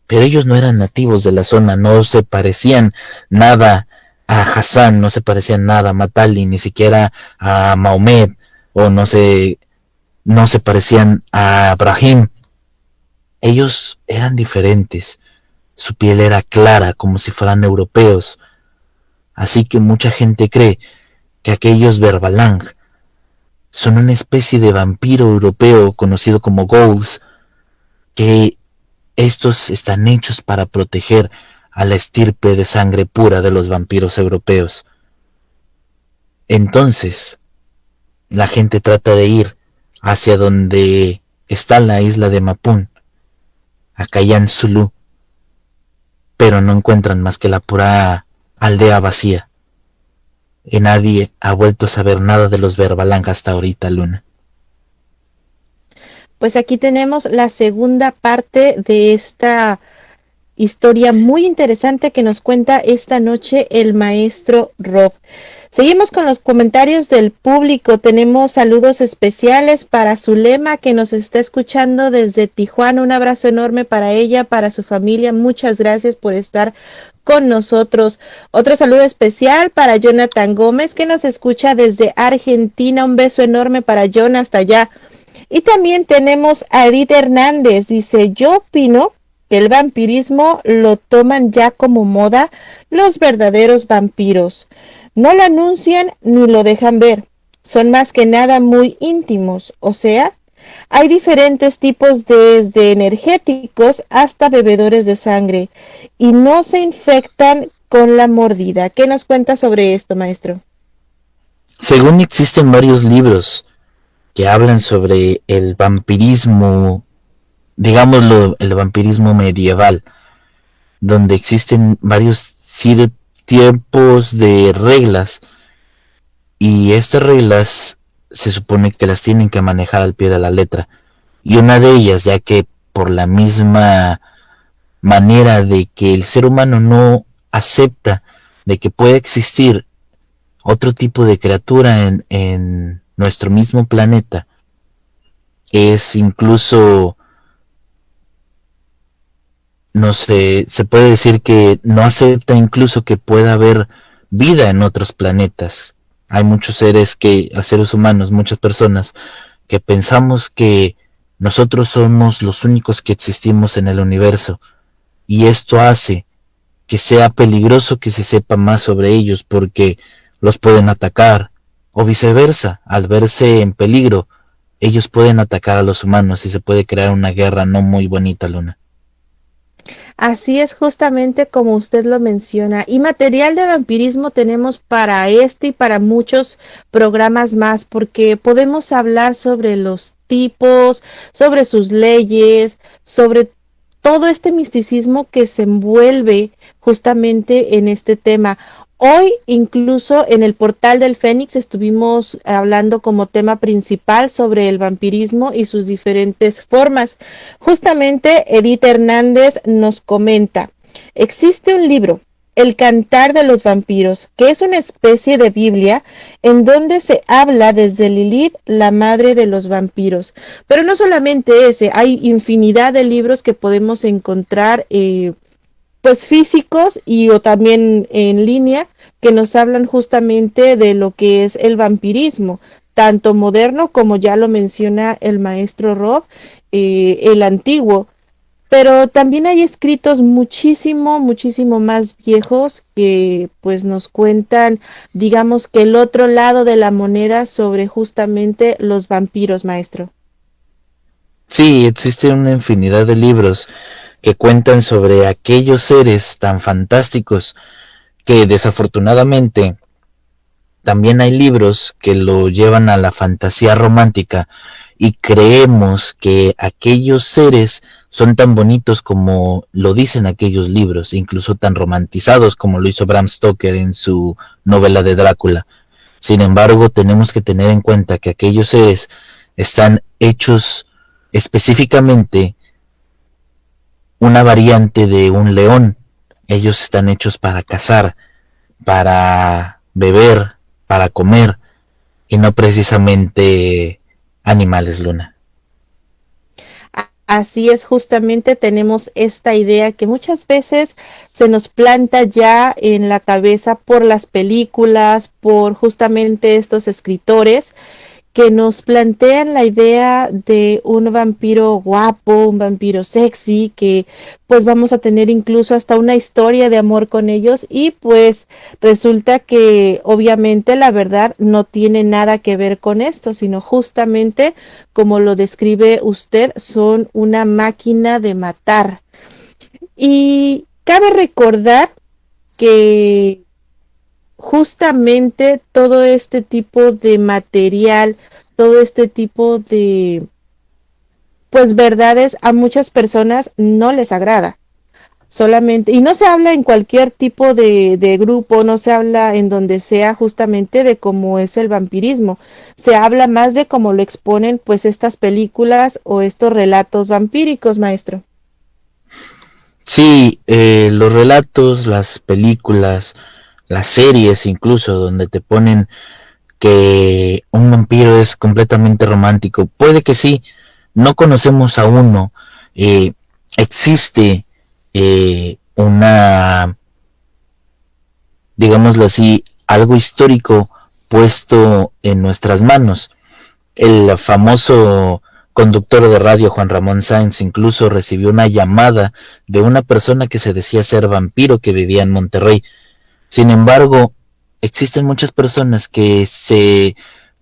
pero ellos no eran nativos de la zona, no se parecían nada a Hassan, no se parecían nada a Matali, ni siquiera a Mahomet, o no se parecían a Brahim. Ellos eran diferentes, su piel era clara como si fueran europeos, así que mucha gente cree que aquellos Verbalang son una especie de vampiro europeo conocido como ghouls, que estos están hechos para proteger a la estirpe de sangre pura de los vampiros europeos. Entonces, la gente trata de ir hacia donde está la isla de Mapun, a Kayan Sulu, pero no encuentran más que la pura aldea vacía. Y nadie ha vuelto a saber nada de los Verbalang hasta ahorita, Luna. Pues aquí tenemos la segunda parte de esta historia muy interesante que nos cuenta esta noche el maestro Rob. Seguimos con los comentarios del público. Tenemos saludos especiales para Zulema, que nos está escuchando desde Tijuana. Un abrazo enorme para ella, para su familia. Muchas gracias por estar con nosotros. Otro saludo especial para Jonathan Gómez, que nos escucha desde Argentina. Un beso enorme para John hasta allá. Y también tenemos a Edith Hernández. Dice: yo opino que el vampirismo lo toman ya como moda los verdaderos vampiros. No lo anuncian ni lo dejan ver. Son más que nada muy íntimos. O sea, hay diferentes tipos desde energéticos hasta bebedores de sangre. Y no se infectan con la mordida. ¿Qué nos cuenta sobre esto, maestro? Según existen varios libros que hablan sobre el vampirismo, digámoslo, el vampirismo medieval, donde existen varios tipos de reglas, y estas reglas se supone que las tienen que manejar al pie de la letra. Y una de ellas, ya que por la misma manera de que el ser humano no acepta de que pueda existir otro tipo de criatura en nuestro mismo planeta, es incluso, no sé, se puede decir que no acepta incluso que pueda haber vida en otros planetas. Hay muchos seres humanos, muchas personas que pensamos que nosotros somos los únicos que existimos en el universo, y esto hace que sea peligroso que se sepa más sobre ellos, porque los pueden atacar, o viceversa, al verse en peligro, ellos pueden atacar a los humanos y se puede crear una guerra no muy bonita, Luna. Así es, justamente como usted lo menciona. Y material de vampirismo tenemos para este y para muchos programas más, porque podemos hablar sobre los tipos, sobre sus leyes, sobre todo este misticismo que se envuelve justamente en este tema. Hoy, incluso en el portal del Fénix, estuvimos hablando como tema principal sobre el vampirismo y sus diferentes formas. Justamente Edith Hernández nos comenta: existe un libro, El Cantar de los Vampiros, que es una especie de Biblia en donde se habla desde Lilith, la madre de los vampiros. Pero no solamente ese, hay infinidad de libros que podemos encontrar pues físicos o también en línea, que nos hablan justamente de lo que es el vampirismo, tanto moderno como ya lo menciona el maestro Rob, el antiguo. Pero también hay escritos muchísimo más viejos que pues nos cuentan, digamos, que el otro lado de la moneda sobre justamente los vampiros, maestro. Sí, existe una infinidad de libros que cuentan sobre aquellos seres tan fantásticos que desafortunadamente también hay libros que lo llevan a la fantasía romántica y creemos que aquellos seres son tan bonitos como lo dicen aquellos libros, incluso tan romantizados como lo hizo Bram Stoker en su novela de Drácula. Sin embargo, tenemos que tener en cuenta que aquellos seres están hechos específicamente una variante de un león. Ellos están hechos para cazar, para beber, para comer, y no precisamente animales, Luna. Así es, justamente tenemos esta idea que muchas veces se nos planta ya en la cabeza por las películas, por justamente estos escritores que nos plantean la idea de un vampiro guapo, un vampiro sexy, que pues vamos a tener incluso hasta una historia de amor con ellos, y pues resulta que obviamente la verdad no tiene nada que ver con esto, sino justamente como lo describe usted, son una máquina de matar. Y cabe recordar que justamente todo este tipo de material, todo este tipo de pues verdades a muchas personas no les agrada. Solamente, y no se habla en cualquier tipo de grupo, no se habla en donde sea justamente de cómo es el vampirismo, se habla más de cómo lo exponen pues estas películas o estos relatos vampíricos, maestro. Sí, los relatos, las películas, las series incluso, donde te ponen que un vampiro es completamente romántico, puede que sí, no conocemos a uno, existe una, digámoslo así, algo histórico puesto en nuestras manos. El famoso conductor de radio Juan Ramón Sáenz incluso recibió una llamada de una persona que se decía ser vampiro, que vivía en Monterrey. Sin embargo, existen muchas personas que se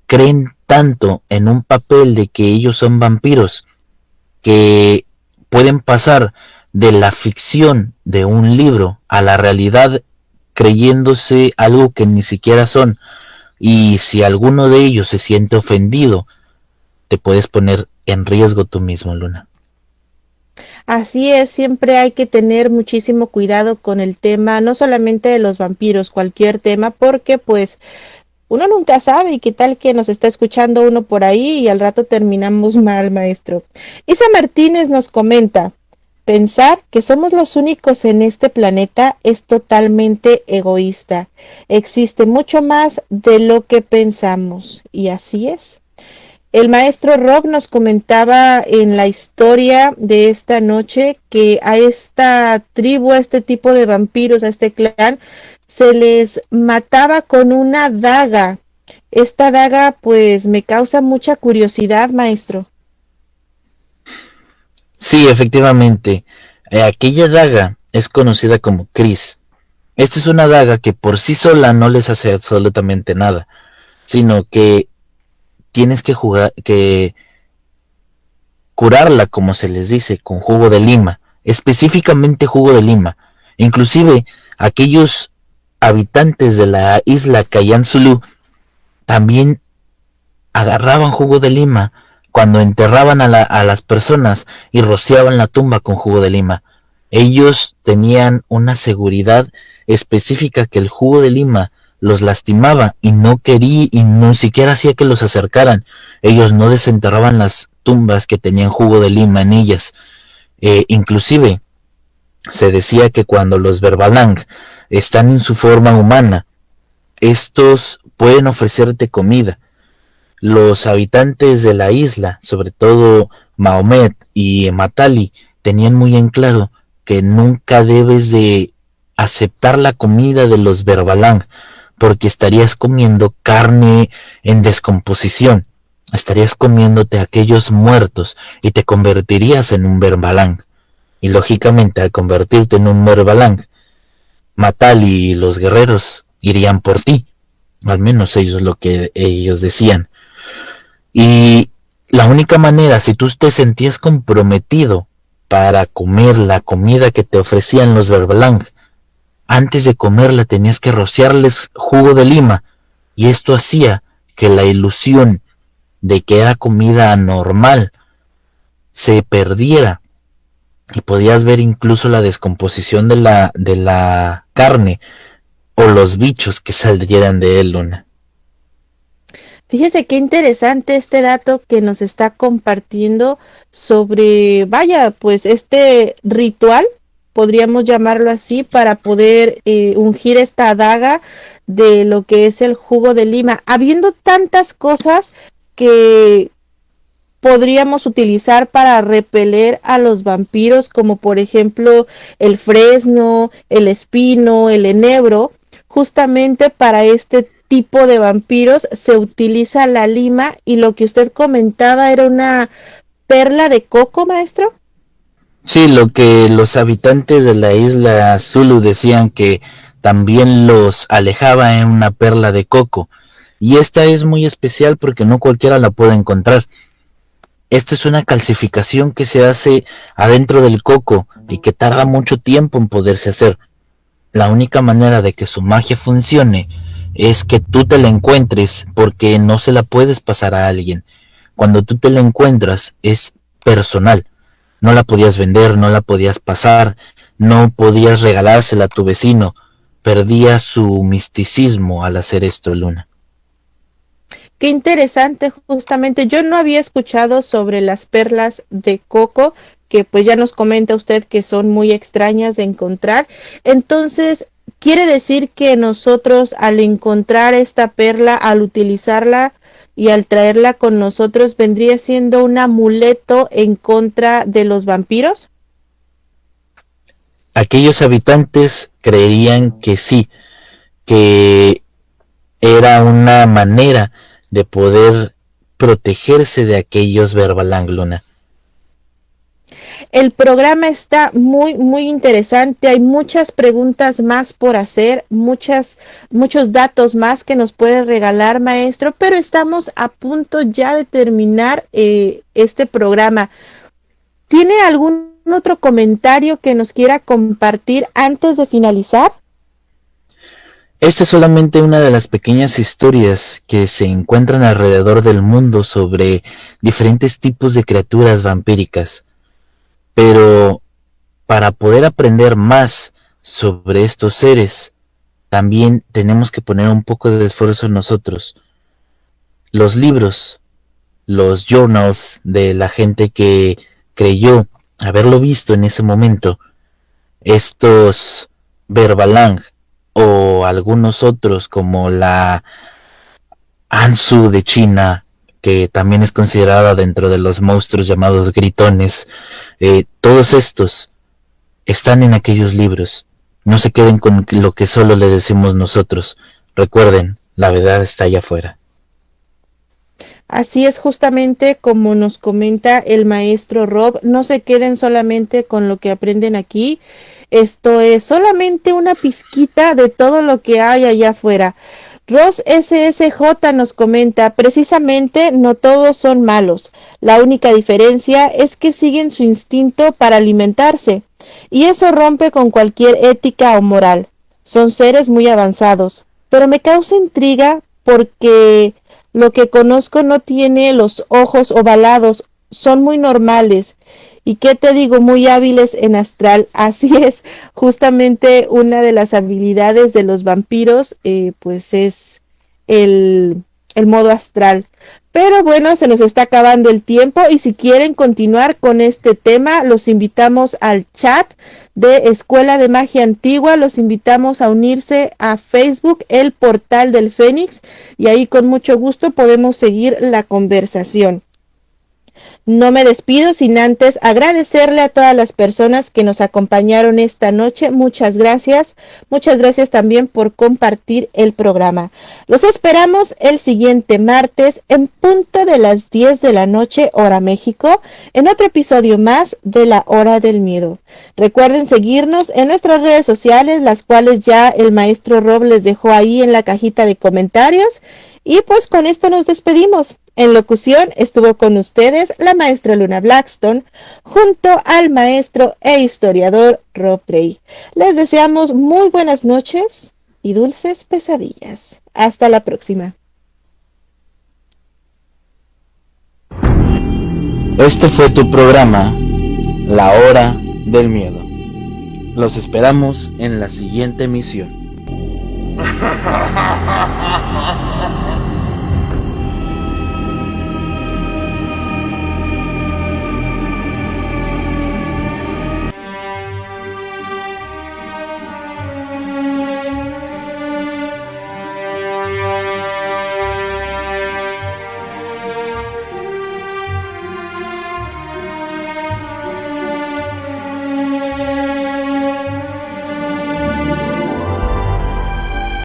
creen tanto en un papel de que ellos son vampiros, que pueden pasar de la ficción de un libro a la realidad creyéndose algo que ni siquiera son. Y si alguno de ellos se siente ofendido, te puedes poner en riesgo tú mismo, Luna. Así es, siempre hay que tener muchísimo cuidado con el tema, no solamente de los vampiros, cualquier tema, porque pues uno nunca sabe, y qué tal que nos está escuchando uno por ahí y al rato terminamos mal, maestro. Isa Martínez nos comenta: pensar que somos los únicos en este planeta es totalmente egoísta. Existe mucho más de lo que pensamos, y así es. El maestro Rob nos comentaba en la historia de esta noche que a esta tribu, a este tipo de vampiros, a este clan, se les mataba con una daga. Esta daga pues me causa mucha curiosidad, maestro. Sí, efectivamente, aquella daga es conocida como Kris. Esta es una daga que por sí sola no les hace absolutamente nada, sino que tienes que curarla, como se les dice, con jugo de lima, específicamente jugo de lima. Inclusive aquellos habitantes de la isla Cayán Zulú también agarraban jugo de lima cuando enterraban a las personas y rociaban la tumba con jugo de lima. Ellos tenían una seguridad específica que el jugo de lima los lastimaba y no quería y no siquiera hacía que los acercaran. Ellos no desenterraban las tumbas que tenían jugo de lima en ellas. Inclusive se decía que cuando los Verbalang están en su forma humana, estos pueden ofrecerte comida. Los habitantes de la isla, sobre todo Mahomet y Matali, tenían muy en claro que nunca debes de aceptar la comida de los Verbalang, porque estarías comiendo carne en descomposición, estarías comiéndote a aquellos muertos y te convertirías en un Verbalang. Y lógicamente al convertirte en un Verbalang, Matali y los guerreros irían por ti, al menos ellos lo que ellos decían. Y la única manera, si tú te sentías comprometido para comer la comida que te ofrecían los Verbalang, antes de comerla tenías que rociarles jugo de lima, y esto hacía que la ilusión de que era comida normal se perdiera, y podías ver incluso la descomposición de la carne o los bichos que saldrían de él, Luna. Fíjese qué interesante este dato que nos está compartiendo sobre, vaya, pues este ritual, podríamos llamarlo así, para poder ungir esta daga de lo que es el jugo de lima, habiendo tantas cosas que podríamos utilizar para repeler a los vampiros, como por ejemplo el fresno, el espino, el enebro. Justamente para este tipo de vampiros se utiliza la lima, y lo que usted comentaba era una perla de coco, maestro. Sí, lo que los habitantes de la isla Zulu decían que también los alejaba en una perla de coco, y esta es muy especial porque no cualquiera la puede encontrar. Esta es una calcificación que se hace adentro del coco y que tarda mucho tiempo en poderse hacer. La única manera de que su magia funcione es que tú te la encuentres, porque no se la puedes pasar a alguien. Cuando tú te la encuentras es personal. No la podías vender, no la podías pasar, no podías regalársela a tu vecino. Perdía su misticismo al hacer esto, Luna. Qué interesante, justamente. Yo no había escuchado sobre las perlas de coco, que pues ya nos comenta usted que son muy extrañas de encontrar. Entonces, quiere decir que nosotros al encontrar esta perla, al utilizarla y al traerla con nosotros, vendría siendo un amuleto en contra de los vampiros. Aquellos habitantes creerían que sí, que era una manera de poder protegerse de aquellos Verbalang, Luna. El programa está muy, muy interesante. Hay muchas preguntas más por hacer, muchos datos más que nos puede regalar, maestro, pero estamos a punto ya de terminar este programa. ¿Tiene algún otro comentario que nos quiera compartir antes de finalizar? Esta es solamente una de las pequeñas historias que se encuentran alrededor del mundo sobre diferentes tipos de criaturas vampíricas. Pero para poder aprender más sobre estos seres, también tenemos que poner un poco de esfuerzo en nosotros. Los libros, los journals de la gente que creyó haberlo visto en ese momento, estos Verbalang o algunos otros como la Ansu de China, que también es considerada dentro de los monstruos llamados gritones, todos estos están en aquellos libros. No se queden con lo que solo le decimos nosotros. Recuerden, la verdad está allá afuera. Así es, justamente como nos comenta el maestro Rob, no se queden solamente con lo que aprenden aquí. Esto es solamente una pizquita de todo lo que hay allá afuera. Ross SSJ nos comenta, precisamente no todos son malos. La única diferencia es que siguen su instinto para alimentarse. Y eso rompe con cualquier ética o moral. Son seres muy avanzados. Pero me causa intriga porque lo que conozco no tiene los ojos ovalados. Son muy normales. Y qué te digo, muy hábiles en astral. Así es, justamente una de las habilidades de los vampiros, pues es el modo astral. Pero bueno, se nos está acabando el tiempo y si quieren continuar con este tema, los invitamos al chat de Escuela de Magia Antigua, los invitamos a unirse a Facebook, el Portal del Fénix, y ahí con mucho gusto podemos seguir la conversación. No me despido sin antes agradecerle a todas las personas que nos acompañaron esta noche. Muchas gracias también por compartir el programa. Los esperamos el siguiente martes en punto de las 10 de la noche, hora México, en otro episodio más de La Hora del Miedo. Recuerden seguirnos en nuestras redes sociales, las cuales ya el maestro Rob les dejó ahí en la cajita de comentarios. Y pues con esto nos despedimos. En locución estuvo con ustedes la maestra Luna Blackstone junto al maestro e historiador Rob Drey. Les deseamos muy buenas noches y dulces pesadillas. Hasta la próxima. Este fue tu programa, La Hora del Miedo. Los esperamos en la siguiente emisión.